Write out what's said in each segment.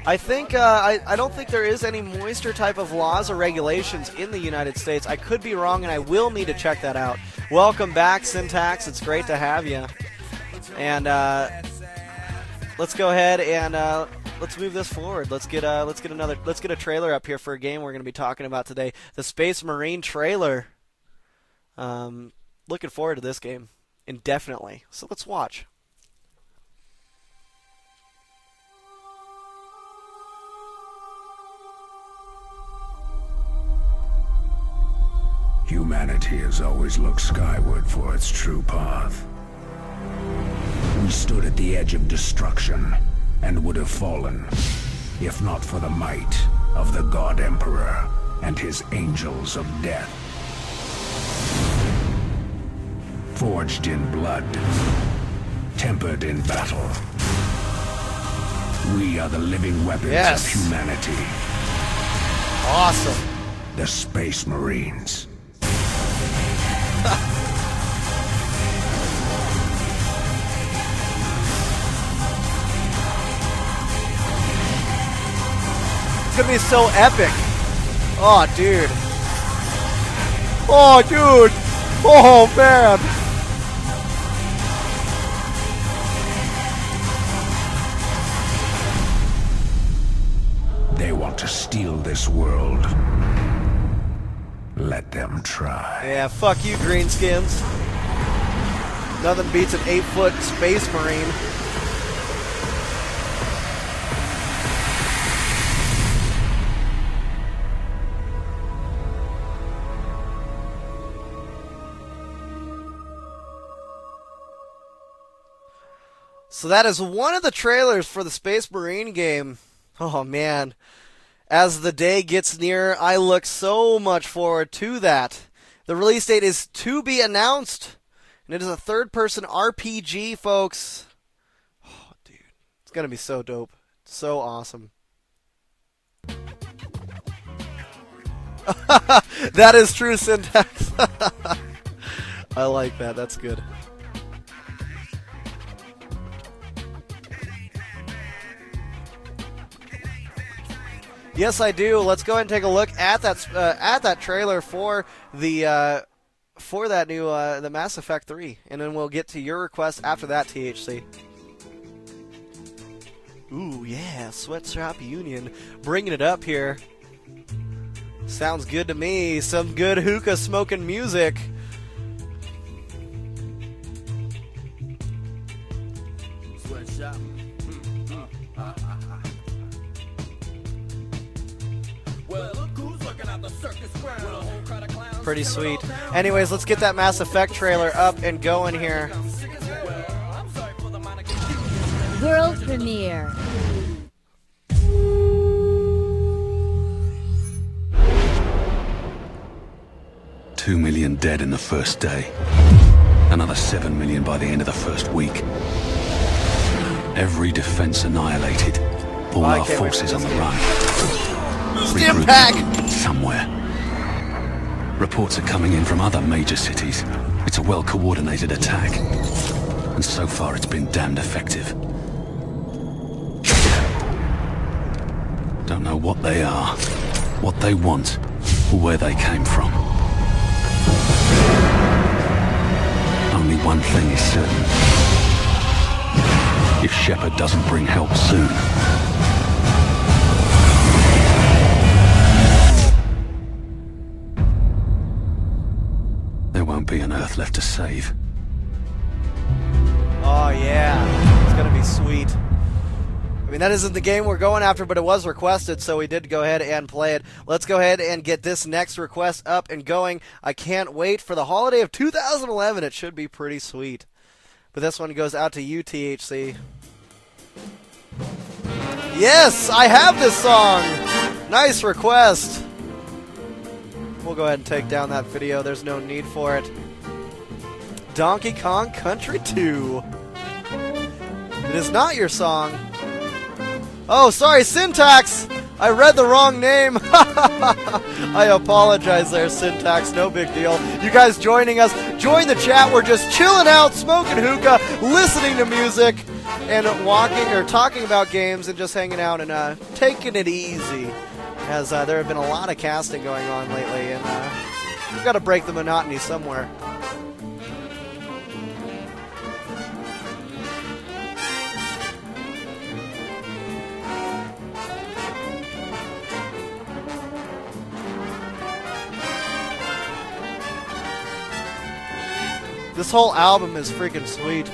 I think I don't think there is any moisture type of laws or regulations in the United States. I could be wrong, and I will need to check that out. Welcome back, Syntax. It's great to have you. And let's go ahead and let's move this forward. Let's get a trailer up here for a game we're going to be talking about today. The Space Marine trailer. Looking forward to this game indefinitely. So let's watch. Humanity has always looked skyward for its true path. We stood at the edge of destruction and would have fallen if not for the might of the God Emperor and his angels of death. Forged in blood, tempered in battle, we are the living weapons of humanity. Awesome. The Space Marines. It's gonna be so epic. Oh, dude. Oh, dude. Oh, man. They want to steal this world. Let them try. Yeah, fuck you, greenskins. Nothing beats an 8-foot Space Marine. So that is one of the trailers for the Space Marine game. Oh, man. As the day gets nearer, I look so much forward to that. The release date is to be announced, and it is a third-person RPG, folks. Oh, dude. It's going to be so dope. So awesome. That is true, Syntax. I like that. That's good. Yes, I do. Let's go ahead and take a look at that trailer for the new the Mass Effect 3, and then we'll get to your request after that, THC. Ooh, yeah, Sweatshop Union, bringing it up here. Sounds good to me. Some good hookah smoking music. Sweatshop. Pretty sweet. Anyways, let's get that Mass Effect trailer up and going here. World premiere. $2 million dead in the first day. Another 7 million by the end of the first week. Every defense annihilated. All our forces on the run. Stim somewhere. Reports are coming in from other major cities. It's a well-coordinated attack. And so far it's been damned effective. Don't know what they are, what they want, or where they came from. Only one thing is certain. If Shepard doesn't bring help soon, there won't be an Earth left to save. Oh yeah, it's gonna be sweet. I mean, that isn't the game we're going after, but it was requested, so we did go ahead and play it. Let's go ahead and get this next request up and going. I can't wait for the holiday of 2011. It should be pretty sweet. But this one goes out to you, THC. Yes, I have this song. Nice request. We'll go ahead and take down that video. There's no need for it. Donkey Kong Country 2. It is not your song. Oh, sorry, Syntax. I read the wrong name. I apologize there, Syntax. No big deal. You guys joining us, join the chat. We're just chilling out, smoking hookah, listening to music. and walking or talking about games and just hanging out and taking it easy, as there have been a lot of casting going on lately, and we've got to break the monotony somewhere. This whole album is freaking sweet.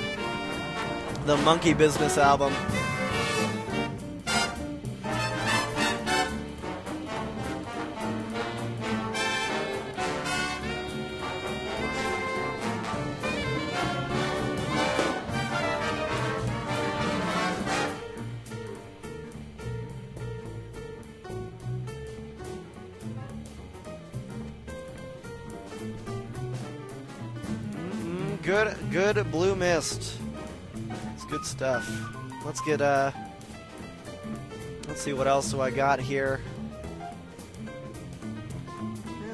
The Monkey Business album. Good Blue Mist. It's good stuff. Let's get let's see what else do I got here.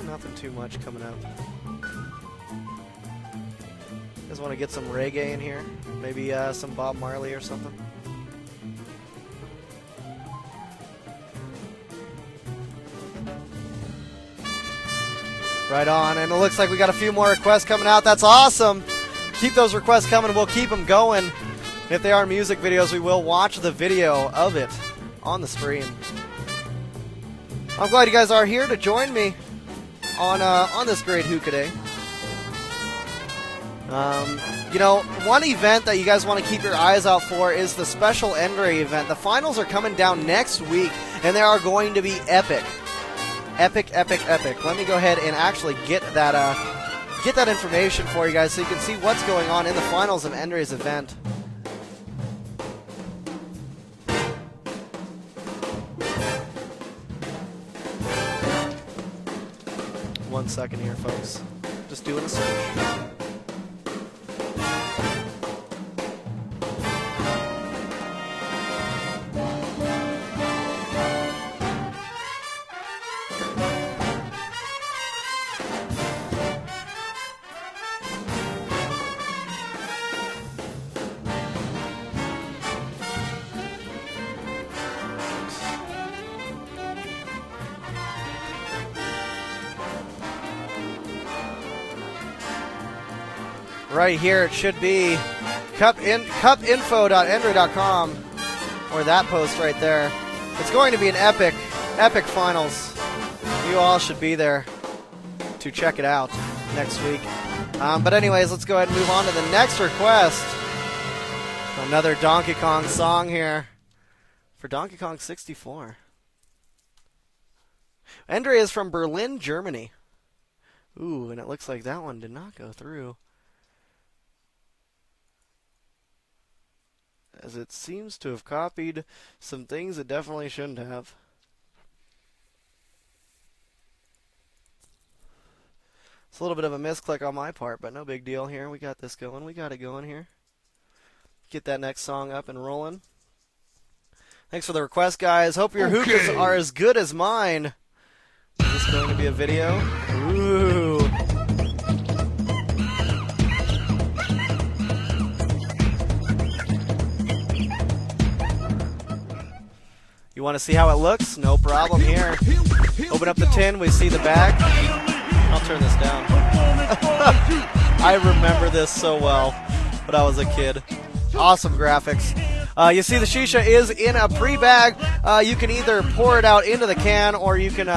Nothing too much coming up. Just want to get some reggae in here. Maybe some Bob Marley or something. Right on, and it looks like we got a few more requests coming out. That's awesome. Keep those requests coming. We'll keep them going. If they are music videos, we will watch the video of it on the screen. I'm glad you guys are here to join me on this great Hookah Day. You know, one event that you guys want to keep your eyes out for is the special Endre event. The finals are coming down next week, and they are going to be epic. Epic, epic, epic. Let me go ahead and actually get that information for you guys so you can see what's going on in the finals of Endre's event. One second here, folks. Just doing a search. Right here, it should be cupinfo.endre.com, or that post right there. It's going to be an epic finals. You all should be there to check it out next week. But anyways, let's go ahead and move on to the next request. Another Donkey Kong song here for Donkey Kong 64. Endre is from Berlin, Germany. Ooh, and it looks like that one did not go through, as it seems to have copied some things it definitely shouldn't have. It's a little bit of a misclick on my part, but no big deal here. We got this going. We got it going here. Get that next song up and rolling. Thanks for the request, guys. Hope your hookahs are as good as mine. Is this going to be a video? Ooh. You want to see how it looks? No problem here. Open up the tin, we see the bag. I'll turn this down. I remember this so well, but I was a kid. Awesome graphics. You see the shisha is in a pre-bag. You can either pour it out into the can, or you can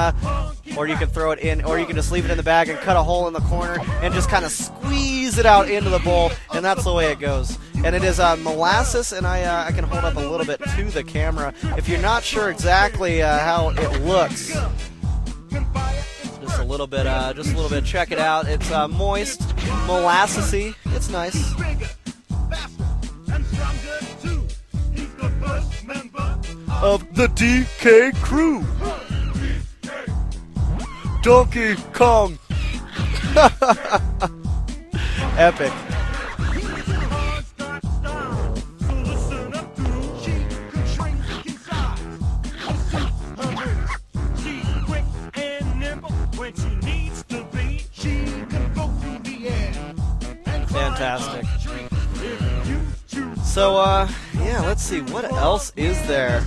throw it in, or you can just leave it in the bag and cut a hole in the corner and just kind of squeeze it out into the bowl, and that's the way it goes. And it is molasses, and I can hold up a little bit to the camera. If you're not sure exactly how it looks, just a little bit, check it out. It's moist, molassesy. It's nice. Of the DK crew, Donkey Kong. Epic. Fantastic. So, Yeah, let's see, what else is there?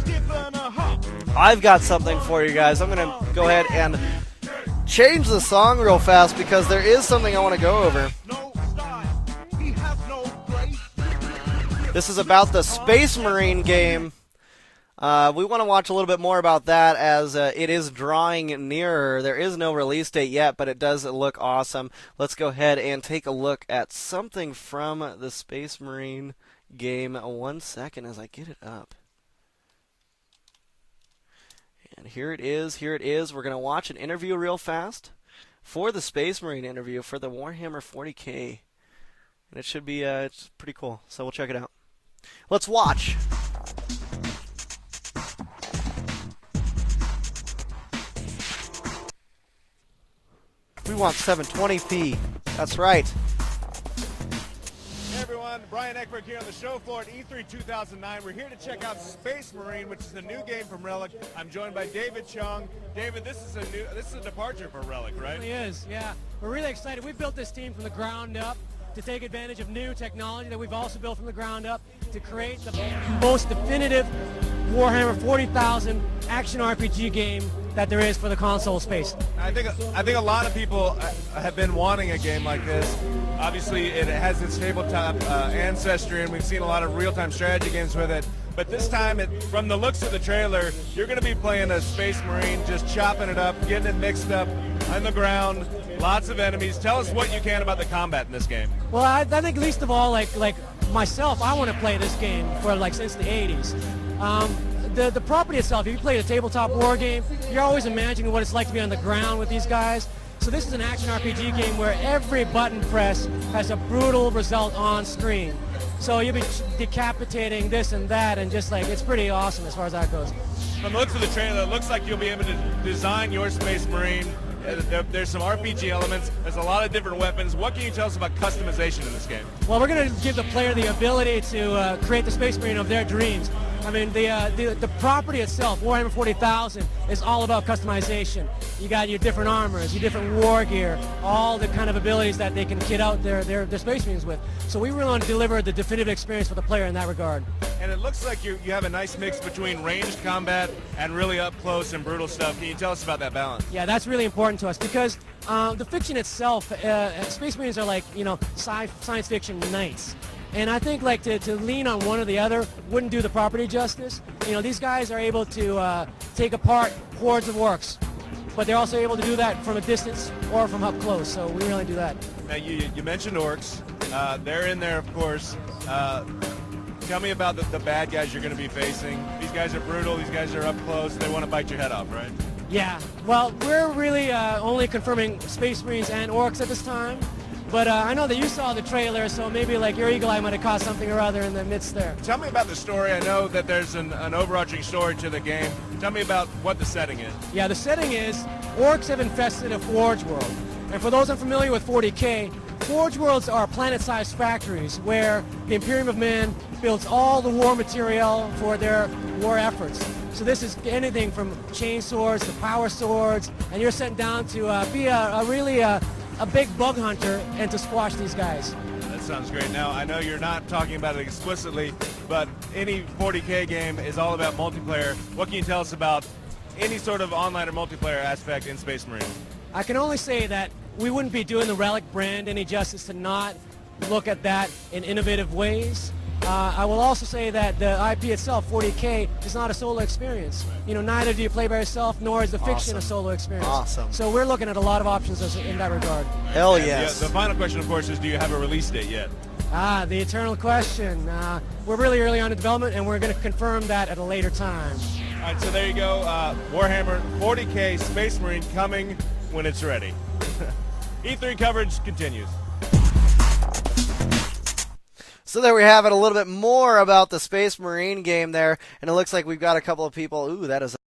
I've got something for you guys. I'm going to go ahead and change the song real fast because there is something I want to go over. This is about the Space Marine game. We want to watch a little bit more about that as it is drawing nearer. There is no release date yet, but it does look awesome. Let's go ahead and take a look at something from the Space Marine game. 1 second as I get it up. And here it is. Here it is. We're going to watch an interview real fast for the Space Marine interview for the Warhammer 40K. And it should be it's pretty cool. So we'll check it out. Let's watch. We want 720p. That's right. Hey everyone, Brian Eckberg here on the show floor at E3 2009. We're here to check out Space Marine, which is a new game from Relic. I'm joined by David Chung. David, this is a departure for Relic, right? It really is, yeah. We're really excited. We built this team from the ground up to take advantage of new technology that we've also built from the ground up to create the most definitive Warhammer 40,000 action RPG game that there is for the console space. I think a lot of people have been wanting a game like this. Obviously, it has its tabletop ancestry, and we've seen a lot of real-time strategy games with it. But this time, from the looks of the trailer, you're going to be playing a Space Marine, just chopping it up, getting it mixed up on the ground. Lots of enemies. Tell us what you can about the combat in this game. Well, I think least of all, like myself, I want to play this game for since the 80s. The property itself, if you play a tabletop war game, you're always imagining what it's like to be on the ground with these guys. So this is an action RPG game where every button press has a brutal result on screen. So you'll be decapitating this and that, and just it's pretty awesome as far as that goes. From the looks of the trailer, it looks like you'll be able to design your Space Marine. There's some RPG elements. There's a lot of different weapons. What can you tell us about customization in this game? Well, we're going to give the player the ability to create the Space Marine of their dreams. I mean, the property itself, Warhammer 40,000, is all about customization. You got your different armors, your different war gear, all the kind of abilities that they can kit out their Space Marines with. So we really want to deliver the definitive experience for the player in that regard. And it looks like you have a nice mix between ranged combat and really up close and brutal stuff. Can you tell us about that balance? Yeah, that's really important to us because the fiction itself, Space Marines are like, science fiction knights. And I think to lean on one or the other wouldn't do the property justice. These guys are able to take apart hordes of orcs, but they're also able to do that from a distance or from up close, so we really do that. Now, you mentioned orcs. They're in there, of course. Tell me about the bad guys you're going to be facing. These guys are brutal. These guys are up close. They want to bite your head off, right? Yeah. Well, we're really only confirming Space Marines and orcs at this time. But I know that you saw the trailer, so maybe your eagle eye might have caught something or other in the midst there. Tell me about the story. I know that there's an overarching story to the game. Tell me about what the setting is. Yeah, the setting is orcs have infested a Forge World. And for those unfamiliar with 40K, Forge Worlds are planet-sized factories where the Imperium of Man builds all the war material for their war efforts. So this is anything from chain swords to power swords, and you're sent down to be a big bug hunter and to squash these guys. That sounds great. Now, I know you're not talking about it explicitly, but any 40K game is all about multiplayer. What can you tell us about any sort of online or multiplayer aspect in Space Marine? I can only say that we wouldn't be doing the Relic brand any justice to not look at that in innovative ways. I will also say that the IP itself, 40K, is not a solo experience. Neither do you play by yourself, nor is the fiction a solo experience. Awesome. So we're looking at a lot of options in that regard. Hell yes. The final question, of course, is do you have a release date yet? The eternal question. We're really early on in development, and we're going to confirm that at a later time. All right, so there you go. Warhammer 40K Space Marine coming when it's ready. E3 coverage continues. So there we have it, a little bit more about the Space Marine game there, and it looks like we've got a couple of people. Ooh, that is